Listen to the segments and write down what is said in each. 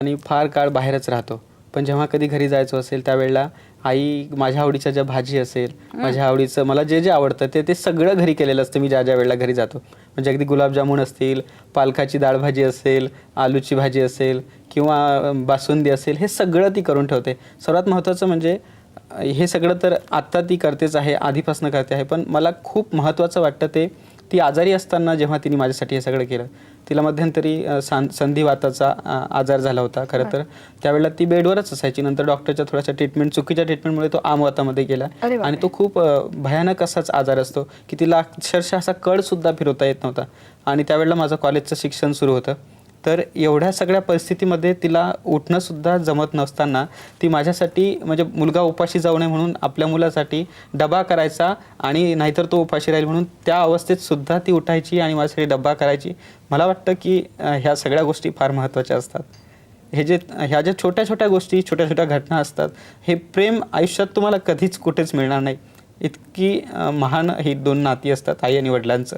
आणि फार काळ बाहेरच राहतो. पण जेव्हा कधी घरी जायचं असेल त्यावेळेला आई माझ्या आवडीच्या ज्या भाजी असेल, माझ्या आवडीचं मला जे आवडतं ते सगळं घरी केलेलं असतं मी ज्या वेळेला घरी जातो. म्हणजे अगदी गुलाबजामुन असतील, पालकाची डाळ भाजी असेल, आलूची भाजी असेल किंवा बासुंदी असेल, हे सगळं ती करून ठेवते. सर्वात महत्त्वाचं म्हणजे हे सगळं तर आत्ता ती करतेच आहे, आधीपासून करते आहे. पण मला खूप महत्त्वाचं वाटतं ती आजारी असताना जेव्हा तिने माझ्यासाठी हे सगळं केलं. तिला मध्यंतरी संधिवाताचा आजार झाला होता खरं तर. त्यावेळेला ती बेडवरच असायची. नंतर डॉक्टरच्या थोड्याशा चुकीच्या ट्रीटमेंटमुळे तो आमवातामध्ये गेला आणि तो खूप भयानक असाच आजार असतो की तिला अक्षरशः असा कळसुद्धा फिरवता येत नव्हता. आणि त्यावेळेला माझं कॉलेजचं शिक्षण सुरू होतं. तर एवढ्या सगळ्या परिस्थितीमध्ये तिला उठणंसुद्धा जमत नसताना ती माझ्यासाठी म्हणजे मुलगा उपाशी जाऊ नये म्हणून आपल्या मुलासाठी डबा करायचा आणि नाहीतर तो उपाशी राहील म्हणून त्या अवस्थेत सुद्धा ती उठायची आणि माझ्यासाठी डबा करायची. मला वाटतं की ह्या सगळ्या गोष्टी फार महत्त्वाच्या असतात. ह्या ज्या छोट्या छोट्या गोष्टी, छोट्या छोट्या घटना असतात, हे प्रेम आयुष्यात तुम्हाला कधीच कुठेच मिळणार नाही. इतकी महान ही दोन नाती असतात आई आणि वडिलांचं.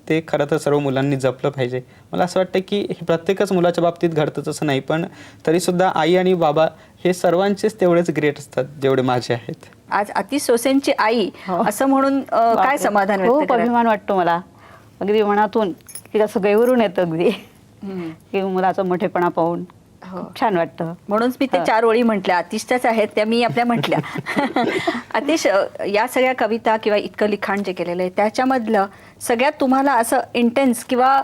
ते खरं तर सर्व मुलांनी जपलं पाहिजे. मला असं वाटतं की हे प्रत्येकच मुलाच्या बाबतीत घडतंच असं नाही, पण तरीसुद्धा आई आणि बाबा हे सर्वांचेच तेवढेच ग्रेट असतात जेवढे माझे आहेत. आज आतिश सोसेंची आई असं म्हणून काय समाधान व्यक्त खूप अभिमान वाटतो मला. अगदी मनातून की असं गैवरून येतं अगदी की मुलाचा मोठेपणा पाहून छान वाटतं. म्हणूनच मी ते 4 ओळी म्हटल्या, आतिशच्याच आहेत त्या मी आपल्या म्हटल्या. आतिश, या सगळ्या कविता किंवा इतकं लिखाण जे केलेलं आहे त्याच्यामधलं सगळ्यात तुम्हाला असं इंटेन्स किंवा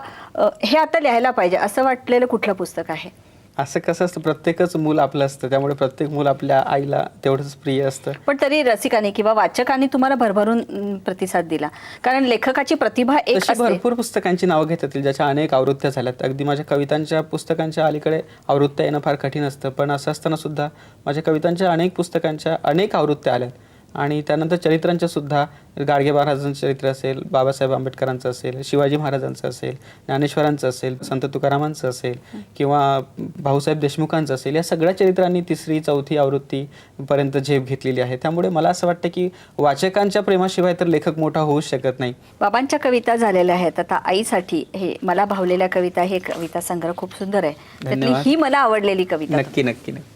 हे आता लिहायला पाहिजे असं वाटलेलं कुठलं पुस्तक आहे? असं कसं असतं, प्रत्येकच मूल आपलं असतं, त्यामुळे प्रत्येक मूल आपल्या आईला तेवढंच प्रिय असतं. पण तरी रसिकांनी किंवा वाचकांनी तुम्हाला भरभरून प्रतिसाद दिला, कारण लेखकाची प्रतिभा एक असते. भरपूर पुस्तकांची नावं घेता येतील ज्याच्या अनेक आवृत्त्या झाल्यात. अगदी माझ्या कवितांच्या पुस्तकांच्या अलीकडे आवृत्त्या येणं फार कठीण असतं, पण असं असताना सुद्धा माझ्या कवितांच्या अनेक पुस्तकांच्या अनेक आवृत्त्या आल्यात. आणि त्यानंतर चरित्रांच्या सुद्धा, गाडगे महाराजांचं चरित्र असेल, बाबासाहेब आंबेडकरांचं असेल, शिवाजी महाराजांचं असेल, ज्ञानेश्वरांचं असेल, संत तुकारामांचं असेल किंवा भाऊसाहेब देशमुखांचं असेल, या सगळ्या चरित्रांनी 3री 4थी आवृत्तीपर्यंत झेप घेतलेली आहे. त्यामुळे मला असं वाटतं की वाचकांच्या प्रेमाशिवाय तर लेखक मोठा होऊच शकत नाही. बाबांच्या कविता झालेल्या आहेत, आता आईसाठी हे मला भावलेल्या कविता, हे कविता संग्रह खूप सुंदर आहे. त्यातली ही मला आवडलेली कविता. नक्की नक्की नक्की.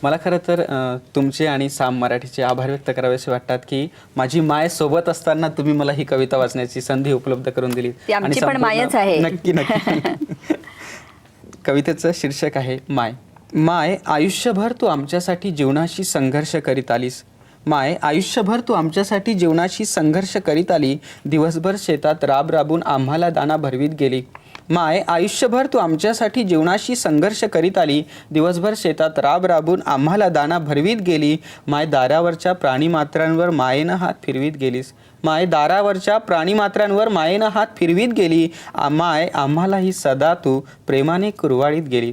मला खरं तर तुमचे आणि साम मराठीचे आभार व्यक्त करावेसे वाटतात की माझी माय सोबत असताना तुम्ही मला ही कविता वाचण्याची संधी उपलब्ध करून दिली. आमची पण मायच आहे. नक्की नक्की. कवितेचं शीर्षक आहे माय. माय, आयुष्यभर तू आमच्यासाठी जीवनाशी संघर्ष करीत आलीस. माय, आयुष्यभर तू आमच्यासाठी जीवनाशी संघर्ष करीत आली. दिवसभर शेतात राबून आम्हाला दाना भरवीत गेली. माय, आयुष्यभर तू आमच्यासाठी जीवनाशी संघर्ष करीत आली. दिवसभर शेतात राबून आम्हाला दाना भरवीत गेली. माय, दारावरच्या प्राणीमात्रांवर मायेनं हात फिरवीत गेलीस. माय, दारावरच्या प्राणीमात्रांवर मायेनं हात फिरवीत गेली. माय, आम्हालाही सदा तू प्रेमाने कुरवाळीत गेली.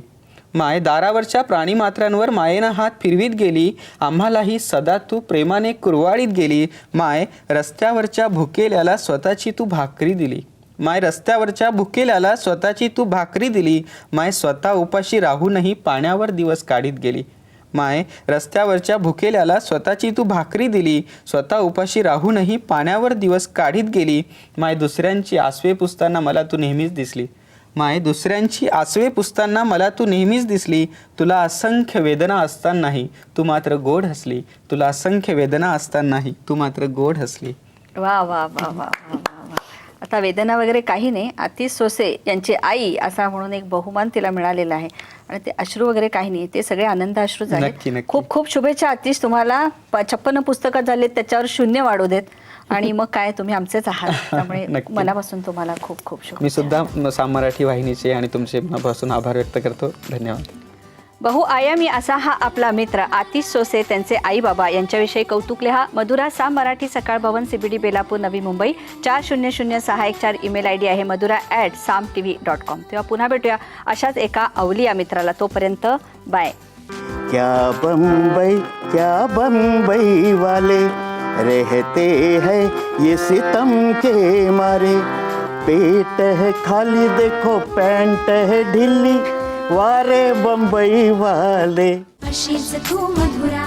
माय, दारावरच्या प्राणीमात्रांवर मायेनं हात फिरवीत गेली. आम्हालाही सदा तू प्रेमाने कुरवाळीत गेली. माय, रस्त्यावरच्या भुकेल्याला स्वतःची तू भाकरी दिली. माय, रस्त्यावरच्या भुकेल्याला स्वतःची तू भाकरी दिली. माय, स्वतः उपाशी राहूनही पाण्यावर दिवस काढीत गेली. माय, रस्त्यावरच्या भुकेल्याला स्वतःची तू भाकरी दिली. स्वतः उपाशी राहूनही पाण्यावर दिवस काढीत गेली. माय, दुसऱ्यांची आसवे पुसताना मला तू नेहमीच दिसली. माय, दुसऱ्यांची आसवे पुसताना मला तू नेहमीच दिसली. तुला असंख्य वेदना असतानाही तू मात्र गोड हसली. तुला असंख्य वेदना असतानाही तू मात्र गोड हसली. वा वा वा वा वा. आता वेदना वगैरे काही नाही, आतिश सोसे यांची आई असा म्हणून एक बहुमान तिला मिळालेला आहे. आणि ते अश्रू वगैरे काही नाही, ते सगळे आनंद अश्रू झाले. खूप खूप शुभेच्छा आतिश तुम्हाला. 56 पुस्तकं झालेत, त्याच्यावर 0 वाढू देत. आणि मग काय, तुम्ही आमचेच आहात, त्यामुळे मनापासून तुम्हाला खूप खूप शुभेच्छा. मी सुद्धा साम मराठी वाहिनीचे आणि तुमचे मनापासून आभार व्यक्त करतो. धन्यवाद. बहुआयामी असा हा आपला मित्र आतिश सोसे, त्यांचे आई बाबा यांच्याविषयी कौतुक लिहा. मधुरा साम मराठी, सकाळ भवन, CBD Belapur, Navi Mumbai 400614. Email ID आहे madura@samtv.com. तेव्हा पुन्हा भेटूया अशाच एका अवलिया मित्राला. तोपर्यंत बाय. क्या बम्बई वाले रहते हैं ये सितम के मारे. पेट है खाली, देखो पैंट है ढीली, वारे बम्बई वाले. अशीच तू मधुरा.